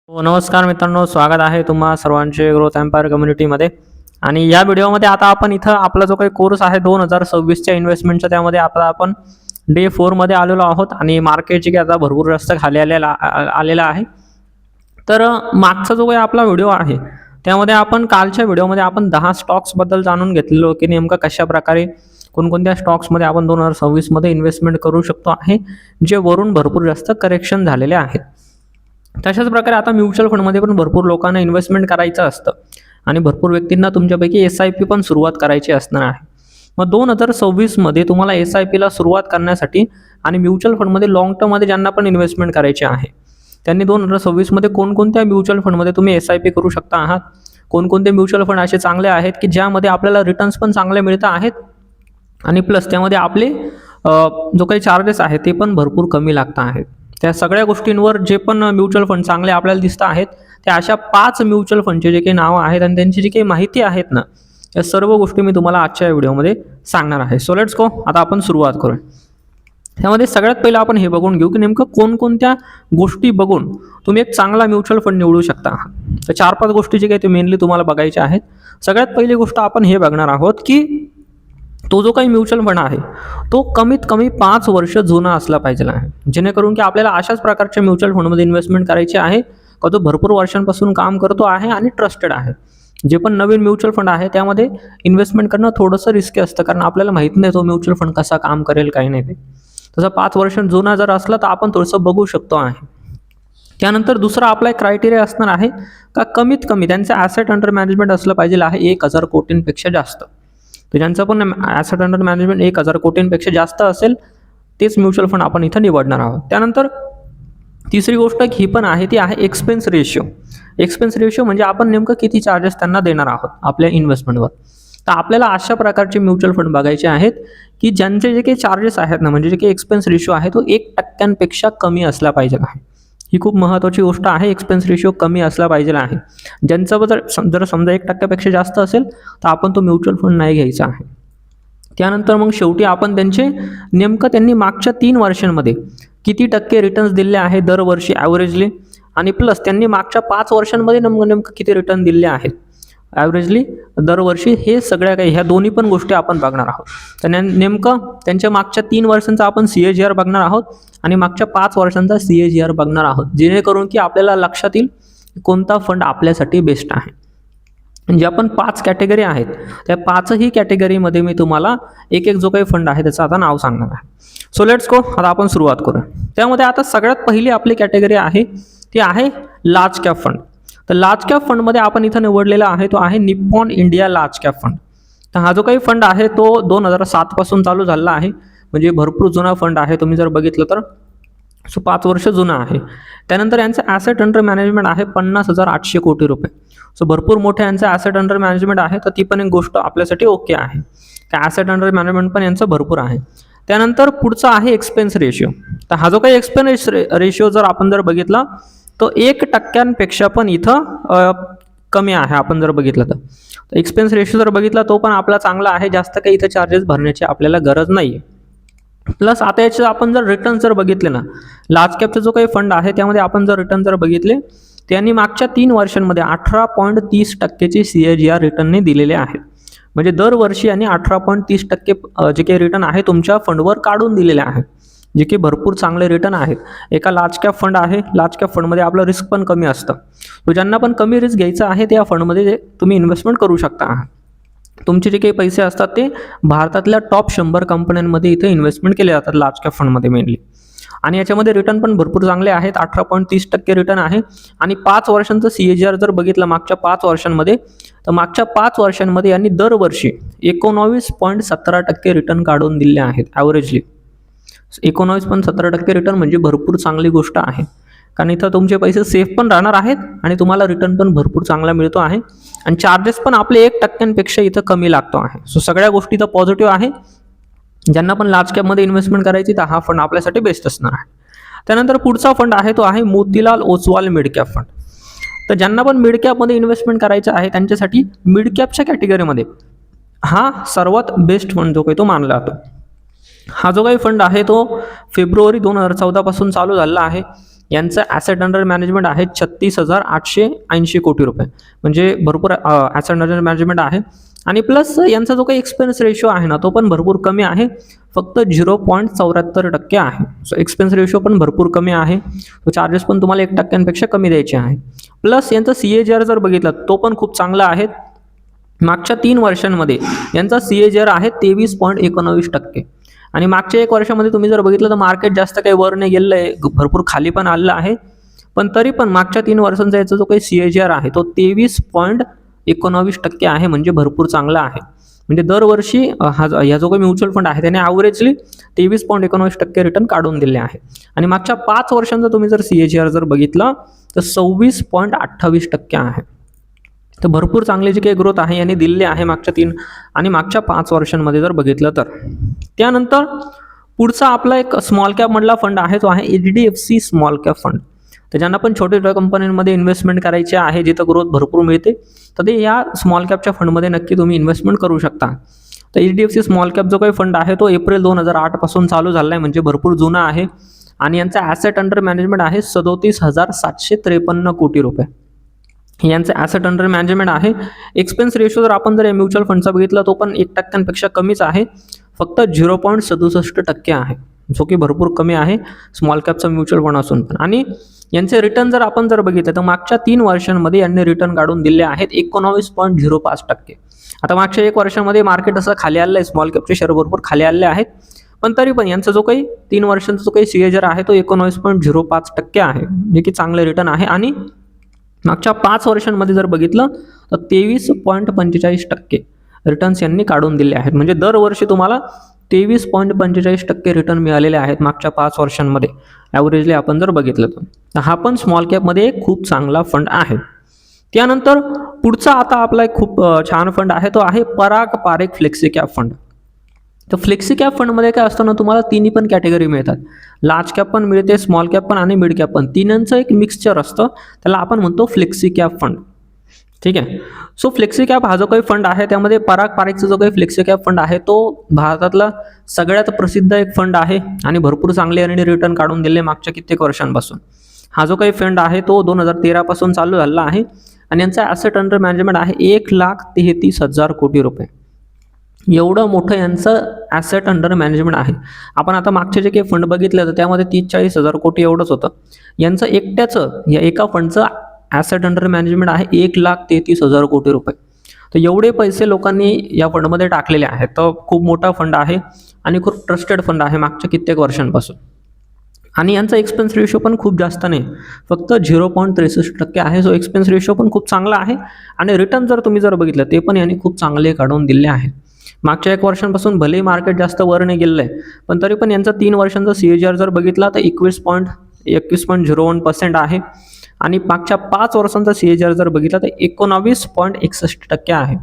नमस्कार मित्रांनो, स्वागत आहे तुम्हा सर्वांचे ग्रोथ एम्पायर कम्युनिटीमध्ये. आणि या व्हिडिओमध्ये आता आपण इथं आपला जो काही कोर्स आहे 2026च्या इन्व्हेस्टमेंटचा, त्यामध्ये आता आपण डे 4मध्ये आलेलो आहोत आणि मार्केटची की आता भरपूर जास्त खाली आलेला आहे. तर मागचा जो काही आपला व्हिडिओ आहे त्यामध्ये आपण कालच्या व्हिडिओमध्ये आपण 10 स्टॉक्सबद्दल जाणून घेतलेलो की नेमकं कशा प्रकारे कोणकोणत्या स्टॉक्समध्ये आपण 2026मध्ये इन्व्हेस्टमेंट करू शकतो आहे, जे वरून भरपूर जास्त करेक्शन झालेले आहेत. तशाच प्रकारे आता म्युच्युअल फंडमध्ये पण भरपूर लोकांना इन्व्हेस्टमेंट करायचं असतं आणि भरपूर व्यक्तींना तुमच्यापैकी SIP पण सुरुवात करायची असणार आहे. मग 2026मध्ये तुम्हाला SIPला सुरुवात करण्यासाठी आणि म्युच्युअल फंडमध्ये लॉंग टर्ममध्ये ज्यांना पण इन्व्हेस्टमेंट करायची आहे त्यांनी 2026मध्ये कोणकोणत्या म्युच्युअल फंडमध्ये तुम्ही SIP करू शकता आहात, कोणकोणते म्युच्युअल फंड असे चांगले आहेत की ज्यामध्ये आपल्याला रिटर्न्स पण चांगले मिळत आहेत आणि प्लस त्यामध्ये आपले जो काही चार्जेस आहेत ते पण भरपूर कमी लागत आहेत. त्या सगळ्या गोष्टींवर जे पण म्युच्युअल फंड चांगले आपल्याला दिसत आहेत त्या अशा 5 म्युच्युअल फंडचे जे काही नावं आहेत आणि त्यांची जी काही माहिती आहेत ना, या सर्व गोष्टी मी तुम्हाला आजच्या व्हिडिओमध्ये सांगणार आहे. सो लेट्स गो, आता आपण सुरुवात करूया. त्यामध्ये सगळ्यात पहिलं आपण हे बघून घेऊ की नेमकं कोणकोणत्या गोष्टी बघून तुम्ही एक चांगला म्युच्युअल फंड निवडू शकता. तर 4-5 गोष्टी जे काही ते मेनली तुम्हाला बघायच्या आहेत. सगळ्यात पहिली गोष्ट आपण हे बघणार आहोत की तो जो काही म्युच्युअल फंड आहे तो कमीत कमी 5 वर्ष जुना असला पाहिजे आहे, जेणेकरून की आपल्याला अशाच प्रकारच्या म्युच्युअल फंडमध्ये इन्व्हेस्टमेंट करायची आहे का तो भरपूर वर्षांपासून काम करतो आहे आणि ट्रस्टेड आहे. जे पण नवीन म्युच्युअल फंड आहे त्यामध्ये इन्व्हेस्टमेंट करणं थोडंसं रिस्की असतं, कारण आपल्याला माहीत नाही तो म्युच्युअल फंड कसा काम करेल काही नाही. ते तसं 5 वर्ष जुना जर असला तर आपण थोडंसं बघू शकतो आहे. त्यानंतर दुसरा आपला एक क्रायटेरिया असणार आहे का कमीत कमी त्यांचं ॲसेट अंडर मॅनेजमेंट असलं पाहिजे आहे 1000 कोटींपेक्षा जास्त. तर ज्यांचं पण ॲसेट अंडर मॅनेजमेंट 1000 कोटींपेक्षा जास्त असेल तेच म्युच्युअल फंड आपण इथं निवडणार आहोत. त्यानंतर तिसरी गोष्ट ही पण आहे ती आहे एक्सपेन्स रेशिओ. एक्सपेन्स रेशिओ म्हणजे आपण नेमकं किती चार्जेस त्यांना देणार आहोत आपल्या इन्व्हेस्टमेंटवर. तर आपल्याला अशा प्रकारचे म्युच्युअल फंड बघायचे आहेत की ज्यांचे जे काही चार्जेस आहेत ना, म्हणजे जे काही एक्सपेन्स रेशिओ आहे तो 1% कमी असला पाहिजे आहे. ही खूप महत्त्वाची गोष्ट आहे. एक्सपेन्स रेशिओ कमी असला पाहिजे आहे. ज्यांचं जर समजा 1% जास्त असेल तर आपण तो म्युच्युअल फंड नाही घ्यायचा आहे. त्यानंतर मग शेवटी आपण त्यांनी मागच्या 3 वर्षांमध्ये किती टक्के रिटर्न्स दिले आहे दरवर्षी ॲव्हरेजली, आणि प्लस त्यांनी मागच्या 5 वर्षांमध्ये नेमकं किती रिटर्न दिले आहेत ॲव्हरेजली दरवर्षी, हे सगळ्या काही ह्या दोन्ही पण गोष्टी आपण बघणार आहोत. तर नेमकं त्यांच्या मागच्या 3 वर्षांचा आपण CAGR बघणार आहोत आणि मागच्या 5 वर्षांचा CAGR बघणार आहोत, जेणेकरून की आपल्याला लक्षात येईल कोणता फंड आपल्यासाठी बेस्ट आहे. म्हणजे आपण 5 कॅटेगरी आहेत, त्या 5ही कॅटेगरीमध्ये मी तुम्हाला एक जो काही फंड आहे त्याचं आता नाव सांगणार आहे. सो लेट्स गो, आता आपण सुरुवात करूया. त्यामध्ये आता सगळ्यात पहिली आपली कॅटेगरी आहे ती आहे लार्ज कॅप फंड. तर लार्ज कॅप फंडमध्ये आपण इथं निवडलेला आहे तो आहे Nippon India large cap fund. तर हा जो काही फंड आहे तो 2007 पासून चालू झाला आहे, म्हणजे भरपूर जुना फंड आहे. तुम्ही जर बघितलं तर 5 वर्ष जुना आहे. त्यानंतर यांचं ॲसेट अंडर मॅनेजमेंट आहे 50,800 कोटी रुपये. सो भरपूर मोठे यांचं ॲसेट अंडर मॅनेजमेंट आहे. तर ती पण एक गोष्ट आपल्यासाठी ओके आहे, की ॲसेट अंडर मॅनेजमेंट पण यांचं भरपूर आहे. त्यानंतर पुढचा आहे एक्सपेन्स रेशिओ. तर हा जो काही एक्सपेन्स रेशिओ आपण जर बघितला तो 1% पण इथं कमी आहे. आपण जर बघितलं तर एक्सपेन्स रेशिओ जर बघितला तो पण आपला चांगला आहे, जास्त काही इथं चार्जेस भरण्याची आपल्याला गरज नाही. प्लस आता याचे आपण जर रिटर्न जर बघितले ना, लार्ज कॅपचा जो काही फंड आहे त्यामध्ये आपण जर रिटर्न जर बघितले त्यांनी मागच्या 3 वर्षांमध्ये 18.30% CAGR रिटर्नने दिलेले आहेत. म्हणजे दरवर्षी यांनी 18.30% जे काही रिटर्न आहे तुमच्या फंडवर काढून दिलेले आहे, जे की भरपूर चांगले रिटर्न आहेत. एका लार्ज कॅप फंड आहे. लार्ज कॅप फंडमध्ये आपलं रिस्क पण कमी असतं. तो ज्यांना पण कमी रिस्क घ्यायचं आहे त्या फंडमध्ये तुम्ही इन्व्हेस्टमेंट करू शकता. तुमचे जे काही पैसे असतात ते भारतातल्या टॉप 100 कंपन्यांमध्ये इथे इन्व्हेस्टमेंट केले जातात लार्ज कॅप फंडमध्ये मेनली. आणि याच्यामध्ये रिटर्न पण भरपूर चांगले आहेत. 18.30% रिटर्न आहे. आणि 5 वर्षांचं CAGR जर बघितलं मागच्या 5 वर्षांमध्ये, तर मागच्या 5 वर्षांमध्ये यांनी दरवर्षी 19.17% रिटर्न काढून दिले आहेत ॲव्हरेजली. 19.17% रिटर्न म्हणजे भरपूर चांगली गोष्ट आहे, कारण इथं तुमचे पैसे सेफ पण राहणार आहेत आणि तुम्हाला रिटर्न पण भरपूर चांगला मिळतो आहे. आणि चार्जेस पण आपले 1% इथं कमी लागतो आहे. सो सगळ्या गोष्टी इथं पॉझिटिव्ह आहे. ज्यांना पण लार्ज कॅपमध्ये इन्व्हेस्टमेंट करायची तर हा फंड आपल्यासाठी बेस्ट असणार आहे. त्यानंतर पुढचा फंड आहे तो आहे Motilal Oswal mid cap fund. तर ज्यांना पण मिड कॅपमध्ये इन्व्हेस्टमेंट करायचं आहे त्यांच्यासाठी मिड कॅपच्या कॅटेगरीमध्ये हा सर्वात बेस्ट फंड जो काही तो मानला जातो. हा जो काही फंड आहे तो फेब्रुवारी 2014 पासून चालू झाला आहे. यांचं ॲसेट अंडर मॅनेजमेंट आहे 36,880 कोटी रुपये, म्हणजे भरपूर ॲसेट अंडर मॅनेजमेंट आहे. आणि प्लस यांचा जो काही एक्सपेन्स रेशो आहे ना तो पण भरपूर कमी आहे, फक्त 0.74% आहे. सो एक्सपेन्स रेशो पण भरपूर कमी आहे, तो चार्जेस पण तुम्हाला 1% कमी द्यायचे आहे. प्लस यांचा CAGR जर बघितला तो पण खूप चांगला आहे. मागच्या 3 वर्षांमध्ये यांचा CAGR आहे 23.19%. आणि मागच्या 1 वर्षामध्ये तुम्ही जर बघितलं तर मार्केट जास्त काही वर नाही गेलं आहे, भरपूर खाली पण आलेलं आहे, पण तरी पण मागच्या 3 वर्षांचा याचा जो काही CAGR आहे तो 23.19% आहे, म्हणजे भरपूर चांगला आहे. म्हणजे दरवर्षी हा जो काही म्युच्युअल फंड आहे त्याने ॲव्हरेजली 23.19% रिटर्न काढून दिले आहे. आणि मागच्या 5 वर्षांचा तुम्ही जर CAGR जर बघितला तर 26.28% आहे. तर भरपूर चांगली जी काही ग्रोथ आहे याने दिलेली आहे मागच्या 3 आणि मागच्या 5 वर्षांमध्ये जर बघितलं तर. त्यानंतर पुढचा आपला एक स्मॉल कॅप मधला फंड आहे, तो आहे HDFC स्मॉल कॅप फंड. तर ज्यांना पण छोट्या छोट्या कंपन्यांमध्ये इन्व्हेस्टमेंट करायची आहे जिथं ग्रोथ भरपूर मिळते, तर ते या स्मॉल कॅपच्या फंडमध्ये नक्की तुम्ही इन्व्हेस्टमेंट करू शकता. तर HDFC स्मॉल कॅप जो काही फंड आहे तो एप्रिल 2008 पासून चालू झाला आहे, म्हणजे भरपूर जुना आहे. आणि यांचा ॲसेट अंडर मॅनेजमेंट आहे 37,753 कोटी रुपये. यांचं ॲसेट अंडर मॅनेजमेंट आहे. एक्सपेन्स रेशो जर आपण जर म्युच्युअल फंडचा बघितला तो पण 1% कमीच आहे, फक्त 0.67% आहे, जो की भरपूर कमी आहे स्मॉल कॅपचा म्युच्युअल फंड असून पण. आणि यांचे रिटर्न जर आपण जर बघितलं तर मागच्या 3 वर्षांमध्ये यांनी रिटर्न काढून दिले आहेत 19.05%. आता मागच्या 1 वर्षामध्ये मार्केट असं खाली आलेलं आहे, स्मॉल कॅपचे शेअर भरपूर खाली आलेले आहेत, पण तरी पण यांचा जो काही 3 वर्षांचा जो काही CAGR आहे तो 19.05% आहे, जे की चांगले रिटर्न आहे. आणि मागच्या 5 वर्षांमध्ये जर बघितलं तर 23.45% रिटर्न्स यांनी काढून दिले आहेत, म्हणजे दरवर्षी तुम्हाला 23.45% रिटर्न मिळालेले आहेत मागच्या 5 वर्षांमध्ये ॲव्हरेजली आपण जर बघितलं तर. हा पण स्मॉल कॅपमध्ये एक खूप चांगला फंड आहे. त्यानंतर पुढचा आता आपला एक खूप छान फंड आहे, तो आहे पराग पारेख फ्लेक्सी कॅप फंड. तर फ्लेक्सी कॅप फंडमध्ये काय असतं ना, तुम्हाला तिन्ही पण कॅटेगरी मिळतात, लार्ज कॅप पण मिळते, स्मॉल कॅप पण आणि मिड कॅप पण, तिन्हांचं एक मिक्सचर असतं, त्याला आपण म्हणतो फ्लेक्सी कॅप फंड. ठीक आहे. सो फ्लेक्सी कॅप हा जो काही फंड आहे त्यामध्ये पराग पारेखचा जो काही फ्लेक्सी कॅप फंड आहे तो भारतातला सगळ्यात प्रसिद्ध एक फंड आहे आणि भरपूर चांगले यांनी रिटर्न काढून दिले मागच्या कित्येक वर्षांपासून. हा जो काही फंड आहे तो 2013 पासून चालू झाला आहे आणि यांचा ॲसेट अंडर मॅनेजमेंट आहे 1,33,000 कोटी रुपये. एवढं मोठं यांचं ॲसेट अंडर मॅनेजमेंट आहे. आपण आता मागचे जे काही फंड बघितले तर त्यामध्ये 30-40,000 कोटी एवढंच होतं. यांचं एकट्याचं या एका फंडचं ॲसेट अंडर मॅनेजमेंट आहे 1,33,000 कोटी रुपये. तर एवढे पैसे लोकांनी या फंडमध्ये टाकलेले आहेत. तर खूप मोठा फंड आहे आणि खूप ट्रस्टेड फंड आहे मागच्या कित्येक वर्षांपासून. आणि यांचा एक्सपेन्स रेशो पण खूप जास्त नाही, फक्त 0.63% आहे. सो एक्सपेन्स रेशो पण खूप चांगला आहे आणि रिटर्न जर तुम्ही जर बघितलं ते पण यांनी खूप चांगले काढून दिले आहेत. मागच्या 1 वर्षांपासून भलेही मार्केट जास्त वर नाही गेलेलं आहे, पण तरी पण यांचा 3 वर्षांचा CAGR जर बघितला तर 21.01% आहे आणि मागच्या 5 वर्षांचा CAGR जर बघितला तर 19.61% आहे,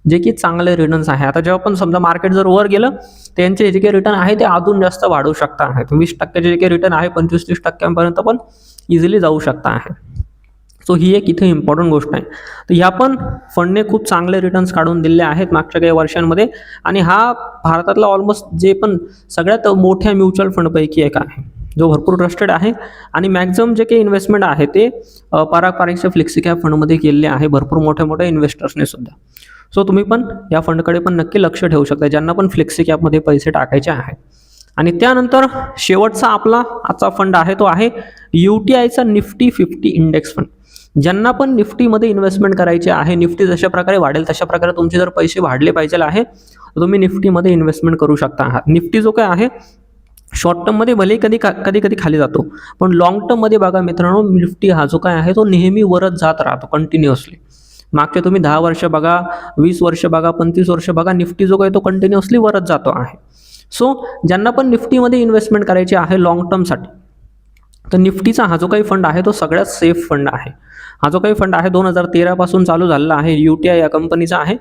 जे की चांगले रिटर्न्स आहे. आता जेव्हा पण समजा मार्केट जर वर गेलं तर यांचे जे काही रिटर्न आहे ते अजून जास्त वाढू शकता आहे. 20% जे काही रिटर्न आहे 25-30% पण इझिली जाऊ शकता आहे. सो ही एक इथे इम्पॉर्टंट गोष्ट आहे. तर ह्या पण फंडने खूप चांगले रिटर्न्स काढून दिले आहेत मागच्या काही वर्षांमध्ये आणि हा भारतातला ऑलमोस्ट जे पण सगळ्यात मोठ्या म्युच्युअल फंडपैकी एक आहे, जो भरपूर ट्रस्टेड आहे आणि मॅक्झिमम जे काही इन्व्हेस्टमेंट आहे ते पराग पारेखच्या फ्लेक्सी कॅप फंडमध्ये केलेले आहे भरपूर मोठ्या मोठ्या इन्व्हेस्टर्सने सुद्धा. सो तुम्ही पण या फंडकडे पण नक्की लक्ष ठेवू शकता ज्यांना पण फ्लेक्सी कॅपमध्ये पैसे टाकायचे आहेत. आणि त्यानंतर शेवटचा आपला आजचा फंड आहे तो आहे UTIचा निफ्टी 50 इंडेक्स फंड. ज्यांना पण निफ्टीमध्ये इन्व्हेस्टमेंट करायचे आहे, निफ्टी जशा प्रकारे वाढेल तशा प्रकारे तुमचे जर पैसे वाढले पाहिजे आहे तर तुम्ही निफ्टीमध्ये इन्व्हेस्टमेंट करू शकता आहात. निफ्टी जो काय आहे शॉर्ट टर्ममध्ये भले कधी कधी खाली जातो, पण लॉंग टर्ममध्ये बघा मित्रांनो, निफ्टी हा जो काय आहे तो नेहमी वरच जात राहतो कंटिन्युअसली. मागचे तुम्ही 10 वर्ष बघा, 20 वर्ष बघा, 25 वर्ष बघा, निफ्टी जो काय तो कंटिन्युअसली वरच जातो आहे. सो ज्यांना पण निफ्टीमध्ये इन्व्हेस्टमेंट करायची आहे लॉंग टर्मसाठी, तर निफ्टीचा हा जो काही फंड आहे तो सगळ्यात सेफ फंड आहे. हा जो काही फंड आहे 2013 पासून चालू झालेला आहे, UTI या कंपनीचा आहे.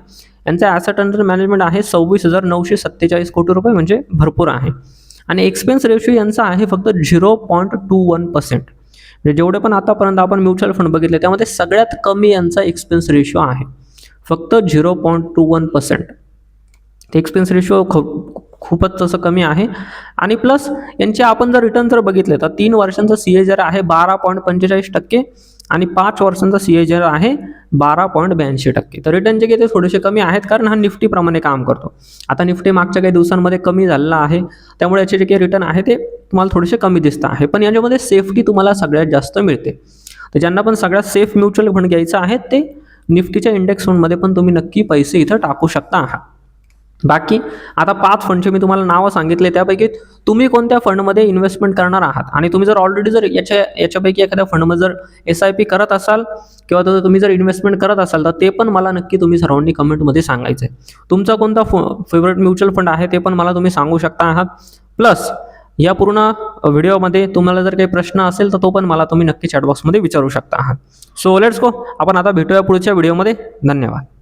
यांचा ॲसेट अंडर मॅनेजमेंट आहे 26,947 कोटी रुपये, म्हणजे भरपूर आहे. आणि एक्सपेन्स रेशो यांचा आहे फक्त 0.21%. म्हणजे जेवढे पण आतापर्यंत आपण म्युच्युअल फंड बघितले त्यामध्ये सगळ्यात कमी यांचा एक्सपेन्स रेशो आहे, फक्त 0.21%. ते एक्सपेन्स रेशो खूपच तसं कमी आहे. आणि प्लस यांचे आपण जर रिटर्न जर बघितले तर 3 वर्षांचा CAGR आहे 12.45% आणि 5 वर्षांचा CAGR आहे 12.82%. तर रिटर्नचे काही ते थोडेसे कमी आहेत कारण हा निफ्टीप्रमाणे काम करतो. आता निफ्टी मागच्या काही दिवसांमध्ये कमी झालेला आहे, त्यामुळे याचे जे काही रिटर्न आहे ते तुम्हाला थोडेसे कमी दिसत आहे. पण याच्यामध्ये सेफ्टी तुम्हाला सगळ्यात जास्त मिळते. तर ज्यांना पण सगळ्यात सेफ म्युच्युअल फंड घ्यायचा आहे ते निफ्टीच्या इंडेक्स फंडमध्ये पण तुम्ही नक्की पैसे इथं टाकू शकता आहात. बाकी आता 5 फंडचे मी तुम्हाला नावं सांगितले, त्यापैकी तुम्ही कोणत्या फंडमध्ये इन्व्हेस्टमेंट करणार आहात आणि तुम्ही जर ऑलरेडी जर याच्यापैकी एखाद्या फंडमध्ये जर SIP करत असाल किंवा तुम्ही जर इन्व्हेस्टमेंट करत असाल तर ते पण मला नक्की तुम्ही सर्वांनी कमेंटमध्ये सांगायचं आहे. तुमचा कोणता फेवरेट म्युच्युअल फंड आहे ते पण मला तुम्ही सांगू शकता आहात. प्लस या पूर्ण व्हिडिओमध्ये तुम्हाला जर काही प्रश्न असेल तर तो पण मला तुम्ही नक्की चॅटबॉक्समध्ये विचारू शकता आहात. सो लेट्स गो, आपण आता भेटूया पुढच्या व्हिडिओमध्ये. धन्यवाद.